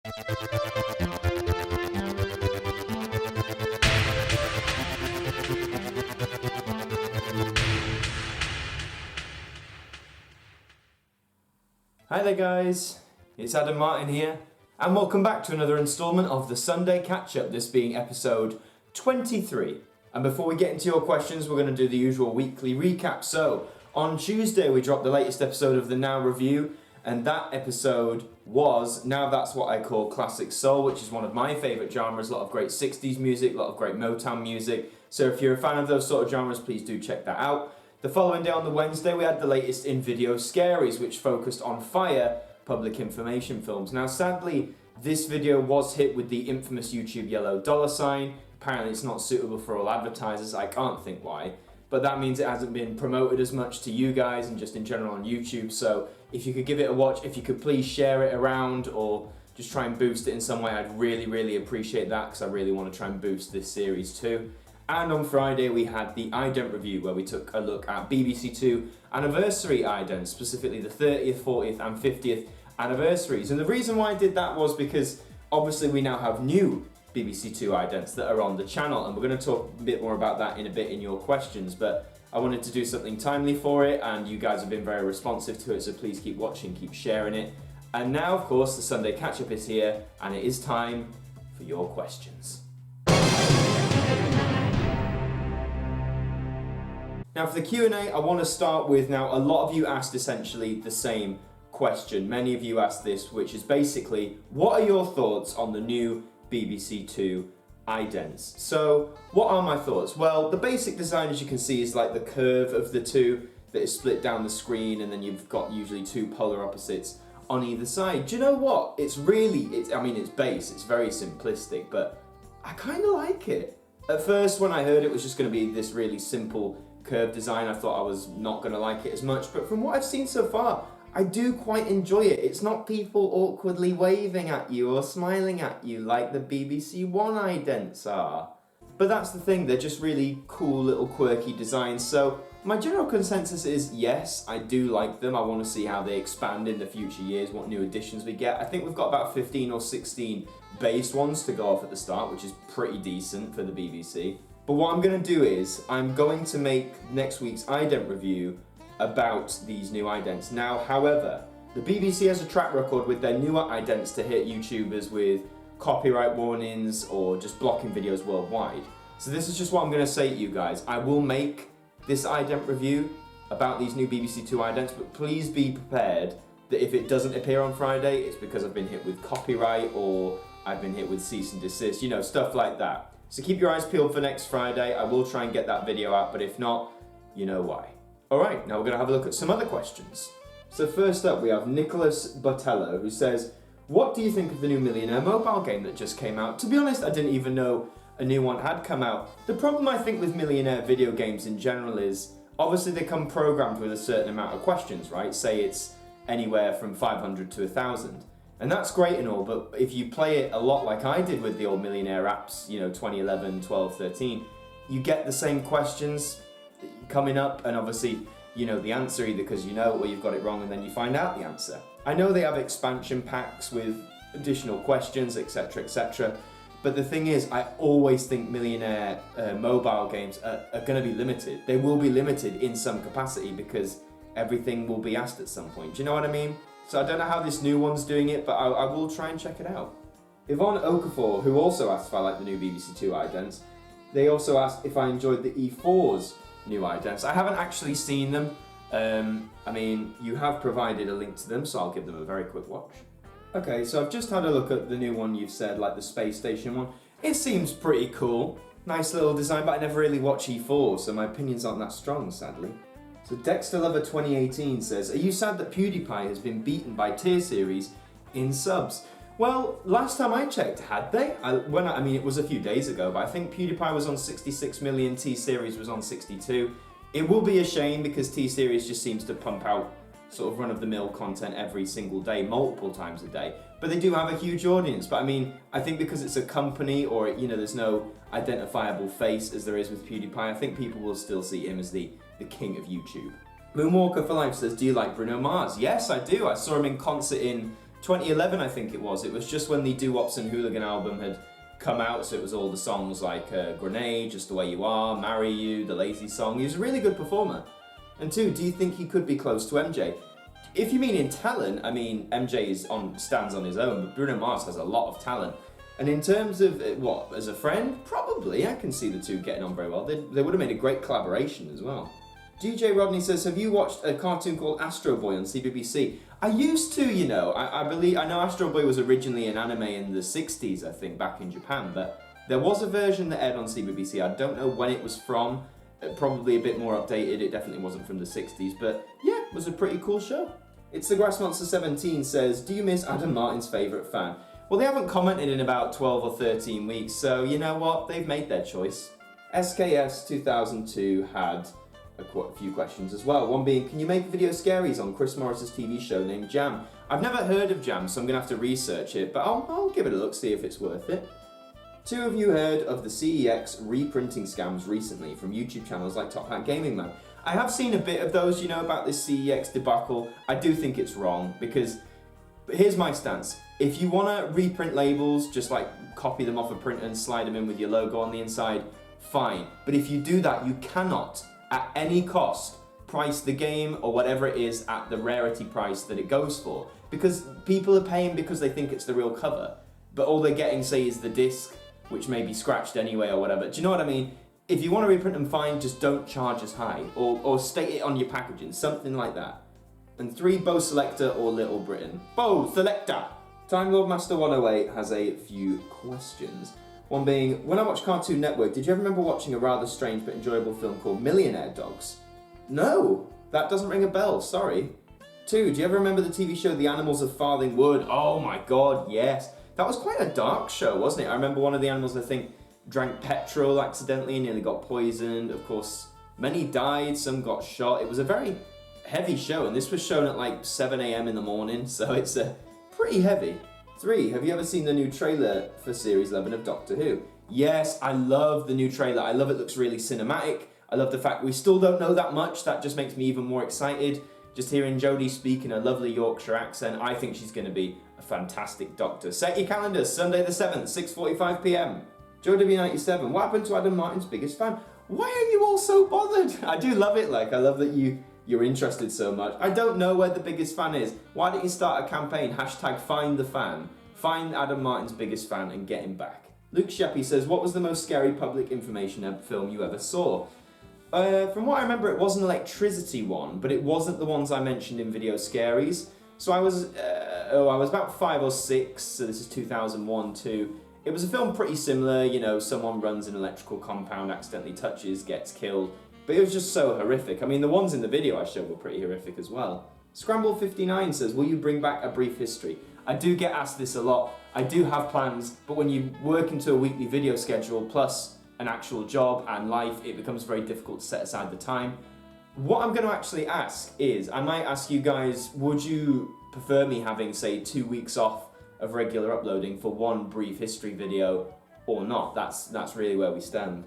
Hi there guys, it's Martyn here, and welcome back to another instalment of the Sunday Catch-Up, this being episode 23. And before we get into your questions, we're going to do the usual weekly recap. So, on Tuesday we dropped the latest episode of the Now Review, and that episode was Now That's What I Call Classic Soul, which is one of my favourite genres. A lot of great 60s music, a lot of great Motown music. So if you're a fan of those sort of genres, please do check that out. The following day on the Wednesday, we had the latest in video SCARIES, which focused on fire public information films. Now, sadly, this video was hit with the infamous YouTube yellow $sign. Apparently, it's not suitable for all advertisers. I can't think why. But that means it hasn't been promoted as much to you guys and just in general on YouTube. So if you could give it a watch, if you could please share it around or just try and boost it in some way, I'd really, really appreciate that because I really want to try and boost this series too. And on Friday we had the IDENT review where we took a look at BBC2 anniversary idents, specifically the 30th, 40th and 50th anniversaries. And the reason why I did that was because obviously we now have new BBC2 idents that are on the channel, and we're going to talk a bit more about that in a bit in your questions, but I wanted to do something timely for it and you guys have been very responsive to it, so please keep watching, keep sharing it. And now of course the Sunday Catch-Up is here and it is time for your questions. Now for the Q&A, I want to start with, now a lot of you asked essentially the same question. Many of you asked this, which is basically, what are your thoughts on the new BBC2 idents? So what are my thoughts? Well, the basic design, as you can see, is like the curve of the two that is split down the screen, and then you've got usually two polar opposites on either side. Do you know what? It's base, it's very simplistic, but I kind of like it. At first, when I heard it was just going to be this really simple curved design, I thought I was not going to like it as much, but from what I've seen so far, I do quite enjoy it. It's not people awkwardly waving at you or smiling at you like the BBC One idents are. But that's the thing, they're just really cool little quirky designs. So my general consensus is yes, I do like them. I want to see how they expand in the future years, what new additions we get. I think we've got about 15 or 16 base ones to go off at the start, which is pretty decent for the BBC. But what I'm going to do is, I'm going to make next week's ident review about these new idents. Now, however, the BBC has a track record with their newer idents to hit YouTubers with copyright warnings or just blocking videos worldwide. So this is just what I'm going to say to you guys. I will make this ident review about these new BBC2 idents, but please be prepared that if it doesn't appear on Friday, it's because I've been hit with copyright or I've been hit with cease and desist, you know, stuff like that. So keep your eyes peeled for next Friday. I will try and get that video out, but if not, you know why. Alright, now we're going to have a look at some other questions. So first up we have Nicholas Botello, who says, what do you think of the new Millionaire mobile game that just came out? To be honest, I didn't even know a new one had come out. The problem I think with Millionaire video games in general is, obviously they come programmed with a certain amount of questions, right? Say it's anywhere from 500 to 1,000. And that's great and all, but if you play it a lot like I did with the old Millionaire apps, you know, 2011, 12, 13, you get the same questions coming up, and obviously you know the answer either because you know it or you've got it wrong and then you find out the answer. I know they have expansion packs with additional questions, etc, etc, but the thing is, I always think Millionaire mobile games are going to be limited. They will be limited in some capacity because everything will be asked at some point. Do you know what I mean? So I don't know how this new one's doing it, but I will try and check it out. Yvonne Okafor, who also asked if I like the new BBC2 idents, they also asked if I enjoyed the E4's new idents. I haven't actually seen them. I mean, you have provided a link to them, so I'll give them a very quick watch. Okay, so I've just had a look at the new one you've said, like the space station one. It seems pretty cool. Nice little design, but I never really watch E4, so my opinions aren't that strong, sadly. So Dexter Lover 2018 says, are you sad that PewDiePie has been beaten by tier series in subs? Well, last time I checked, had they? I mean, it was a few days ago, but I think PewDiePie was on 66 million, T-Series was on 62. It will be a shame because T-Series just seems to pump out sort of run-of-the-mill content every single day, multiple times a day. But they do have a huge audience. But I mean, I think because it's a company or, you know, there's no identifiable face as there is with PewDiePie, I think people will still see him as the king of YouTube. Moonwalker for Life says, do you like Bruno Mars? Yes, I do. I saw him in concert in 2011, I think it was. It was just when the Doo-Wops and Hooligan album had come out, so it was all the songs like Grenade, Just the Way You Are, Marry You, The Lazy Song. He was a really good performer. And 2, do you think he could be close to MJ? If you mean in talent, I mean, MJ stands on his own, but Bruno Mars has a lot of talent. And in terms of, what, as a friend? Probably, I can see the two getting on very well. They would have made a great collaboration as well. DJ Rodney says, have you watched a cartoon called Astro Boy on CBBC? I used to, you know. I know Astro Boy was originally an anime in the 60s, I think, back in Japan, but there was a version that aired on CBBC. I don't know when it was from. Probably a bit more updated. It definitely wasn't from the 60s, but yeah, it was a pretty cool show. It's the Grass Monster 17 says, do you miss Adam Martyn's favourite fan? Well, they haven't commented in about 12 or 13 weeks, so you know what? They've made their choice. SKS 2002 had a few questions as well. One being, can you make a video Scaries on Chris Morris's TV show named Jam? I've never heard of Jam, so I'm going to have to research it, but I'll give it a look, see if it's worth it. 2 of you heard of the CEX reprinting scams recently from YouTube channels like Top Hat Gaming Man. I have seen a bit of those, you know, about this CEX debacle. I do think it's wrong, because here's my stance. If you want to reprint labels, just like copy them off a printer and slide them in with your logo on the inside, fine. But if you do that, you cannot, at any cost, price the game or whatever it is at the rarity price that it goes for. Because people are paying because they think it's the real cover, but all they're getting, say, is the disc, which may be scratched anyway or whatever. Do you know what I mean? If you want to reprint them, fine, just don't charge as high, or state it on your packaging, something like that. And 3, Bo Selector or Little Britain. Bo Selector! Time Lord Master 108 has a few questions. One being, when I watched Cartoon Network, did you ever remember watching a rather strange but enjoyable film called Millionaire Dogs? No, that doesn't ring a bell, sorry. 2, do you ever remember the TV show The Animals of Farthing Wood? Oh my god, yes. That was quite a dark show, wasn't it? I remember one of the animals, I think, drank petrol accidentally and nearly got poisoned. Of course, many died, some got shot. It was a very heavy show, and this was shown at like 7 AM in the morning, so it's pretty heavy. 3, have you ever seen the new trailer for Series 11 of Doctor Who? Yes, I love the new trailer. I love it looks really cinematic. I love the fact we still don't know that much. That just makes me even more excited. Just hearing Jodie speak in a lovely Yorkshire accent, I think she's going to be a fantastic Doctor. Set your calendars, Sunday the 7th, 6:45 PM. Joe W97, what happened to Adam Martyn's biggest fan? Why are you all so bothered? I do love it, I love that you're interested so much. I don't know where the biggest fan is. Why don't you start a campaign, #FindTheFan, find Adam Martyn's biggest fan and get him back. Luke Sheppy says, what was the most scary public information film you ever saw? From what I remember, it was an electricity one, but it wasn't the ones I mentioned in Video Scaries. So I was about 5 or 6, so this is 2001 too. It was a film pretty similar, you know, someone runs an electrical compound, accidentally touches, gets killed, but it was just so horrific. I mean, the ones in the video I showed were pretty horrific as well. Scramble59 says, will you bring back A Brief History? I do get asked this a lot. I do have plans, but when you work into a weekly video schedule plus an actual job and life, it becomes very difficult to set aside the time. What I'm going to actually ask is, I might ask you guys, would you prefer me having, say, 2 weeks off of regular uploading for one brief history video or not? That's really where we stand.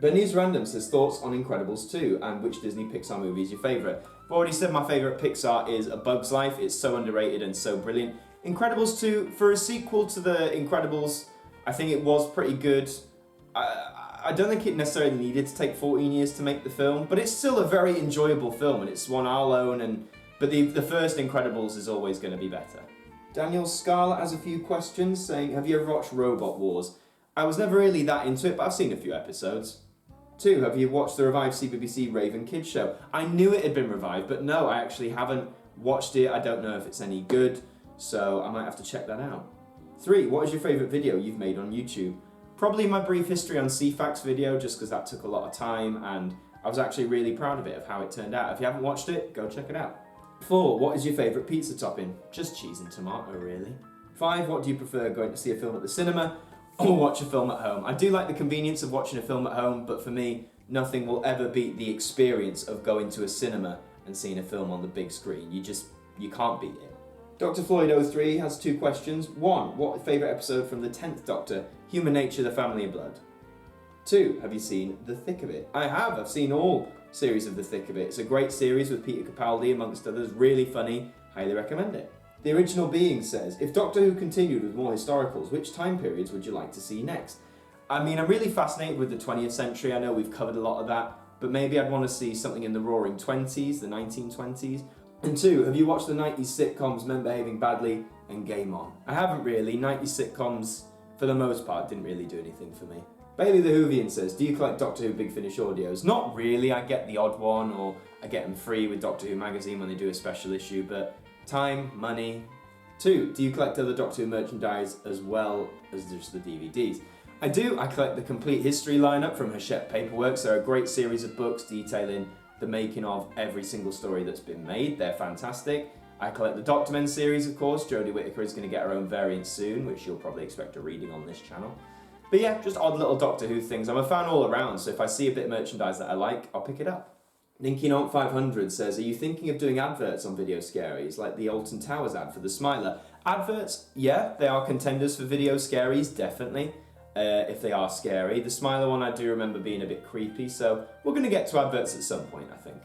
Bernice Random says, thoughts on Incredibles 2 and which Disney Pixar movie is your favourite? I've already said my favourite Pixar is A Bug's Life. It's so underrated and so brilliant. Incredibles 2, for a sequel to the Incredibles, I think it was pretty good. I don't think it necessarily needed to take 14 years to make the film, but it's still a very enjoyable film, and it's one I'll own, but the first Incredibles is always going to be better. Daniel Scarlett has a few questions, saying, have you ever watched Robot Wars? I was never really that into it, but I've seen a few episodes. 2, have you watched the revived CBBC Raven Kids show? I knew it had been revived, but no, I actually haven't watched it. I don't know if it's any good, so I might have to check that out. 3, what is your favourite video you've made on YouTube? Probably my brief history on CFAX video, just because that took a lot of time, and I was actually really proud of it, of how it turned out. If you haven't watched it, go check it out. 4, what is your favourite pizza topping? Just cheese and tomato, really. 5, what do you prefer, going to see a film at the cinema or watch a film at home? I do like the convenience of watching a film at home, but for me, nothing will ever beat the experience of going to a cinema and seeing a film on the big screen. You can't beat it. Dr. Floyd03 has 2 questions. 1, what favourite episode from the 10th Doctor? Human Nature, The Family of Blood. 2, have you seen The Thick of It? I have. I've seen all series of The Thick of It. It's a great series with Peter Capaldi amongst others. Really funny. Highly recommend it. The Original Being says, if Doctor Who continued with more historicals, which time periods would you like to see next? I mean, I'm really fascinated with the 20th century. I know we've covered a lot of that, but maybe I'd want to see something in the Roaring 20s, the 1920s. And 2, have you watched the 90s sitcoms Men Behaving Badly and Game On? I haven't really. 90s sitcoms, for the most part, didn't really do anything for me. Bailey the Whovian says, do you collect Doctor Who Big Finish audios? Not really. I get the odd one, or I get them free with Doctor Who magazine when they do a special issue, but time, money. 2, do you collect other Doctor Who merchandise as well as just the DVDs? I do. I collect the complete history lineup from Hachette Paperworks. They're a great series of books detailing the making of every single story that's been made. They're fantastic. I collect the Doctor Men series, of course. Jodie Whittaker is going to get her own variant soon, which you'll probably expect a reading on this channel. But yeah, just odd little Doctor Who things. I'm a fan all around, so if I see a bit of merchandise that I like, I'll pick it up. Ninky 500 says, are you thinking of doing adverts on Video Scaries, like the Alton Towers ad for the Smiler? Adverts, yeah, they are contenders for Video Scaries, definitely. If they are scary. The Smiler one I do remember being a bit creepy, so we're going to get to adverts at some point, I think.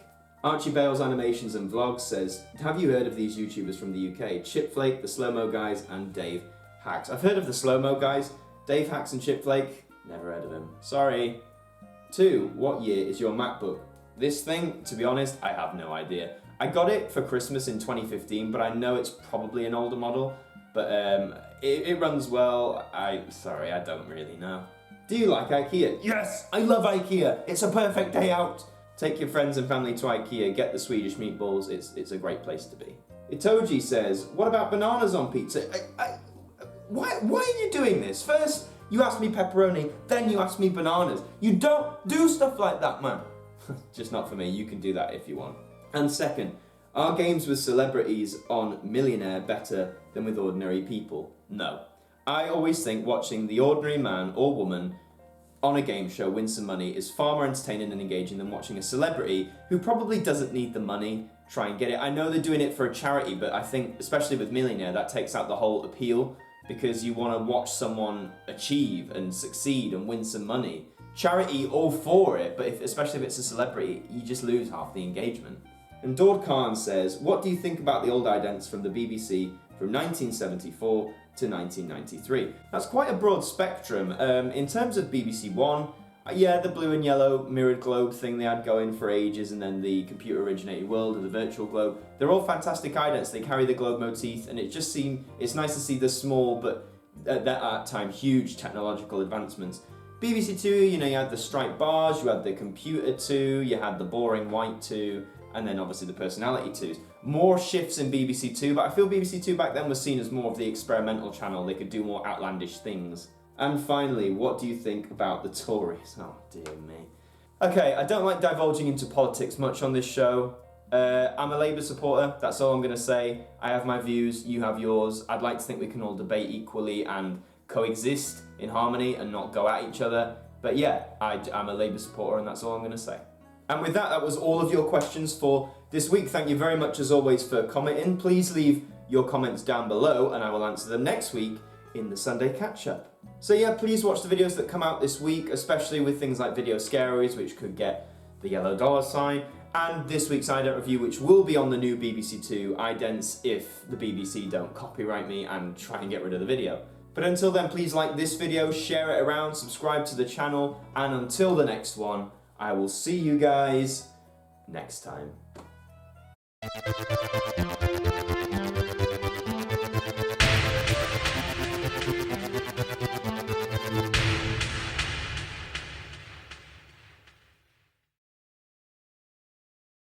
Archie Bales Animations and Vlogs says, have you heard of these YouTubers from the UK? Chipflake, the Slow-Mo Guys, and Dave Hacks. I've heard of the Slow-Mo Guys. Dave Hacks and Chipflake, never heard of him. Sorry. 2, what year is your MacBook? This thing, to be honest, I have no idea. I got it for Christmas in 2015, but I know it's probably an older model. But it runs well. Sorry, I don't really know. Do you like IKEA? Yes, I love IKEA. It's a perfect day out. Take your friends and family to IKEA, get the Swedish meatballs. It's a great place to be. Itoji says, what about bananas on pizza? Why are you doing this? First, you ask me pepperoni, then you ask me bananas. You don't do stuff like that, man. Just not for me. You can do that if you want. And second, are games with celebrities on Millionaire better than with ordinary people? No. I always think watching the ordinary man or woman on a game show win some money is far more entertaining and engaging than watching a celebrity who probably doesn't need the money try and get it. I know they're doing it for a charity, but I think, especially with Millionaire, that takes out the whole appeal because you want to watch someone achieve and succeed and win some money. Charity, all for it, but especially if it's a celebrity, you just lose half the engagement. And Daud Khan says, what do you think about the old idents from the BBC from 1974 to 1993? That's quite a broad spectrum. In terms of BBC One, yeah, the blue and yellow mirrored globe thing they had going for ages, and then the computer originated world and the virtual globe. They're all fantastic idents. They carry the globe motif, and it's nice to see the small but at that time huge technological advancements. BBC Two, you had the striped bars, you had the computer 2, you had the boring white 2, and then obviously the personality 2s. More shifts in BBC Two, but I feel BBC Two back then was seen as more of the experimental channel. They could do more outlandish things. And finally, what do you think about the Tories? Oh dear me. Okay, I don't like divulging into politics much on this show. I'm a Labour supporter, that's all I'm going to say. I have my views, you have yours. I'd like to think we can all debate equally and coexist in harmony and not go at each other. But yeah, I'm a Labour supporter and that's all I'm going to say. And with that was all of your questions for this week. Thank you very much as always for commenting. Please leave your comments down below and I will answer them next week in the Sunday catch-up. So yeah, please watch the videos that come out this week, especially with things like Video Scaries, which could get the yellow dollar sign, and this week's ident review, which will be on the new BBC2 Idents if the BBC don't copyright me and try and get rid of the video. But until then, please like this video, share it around, subscribe to the channel, and until the next one, I will see you guys next time.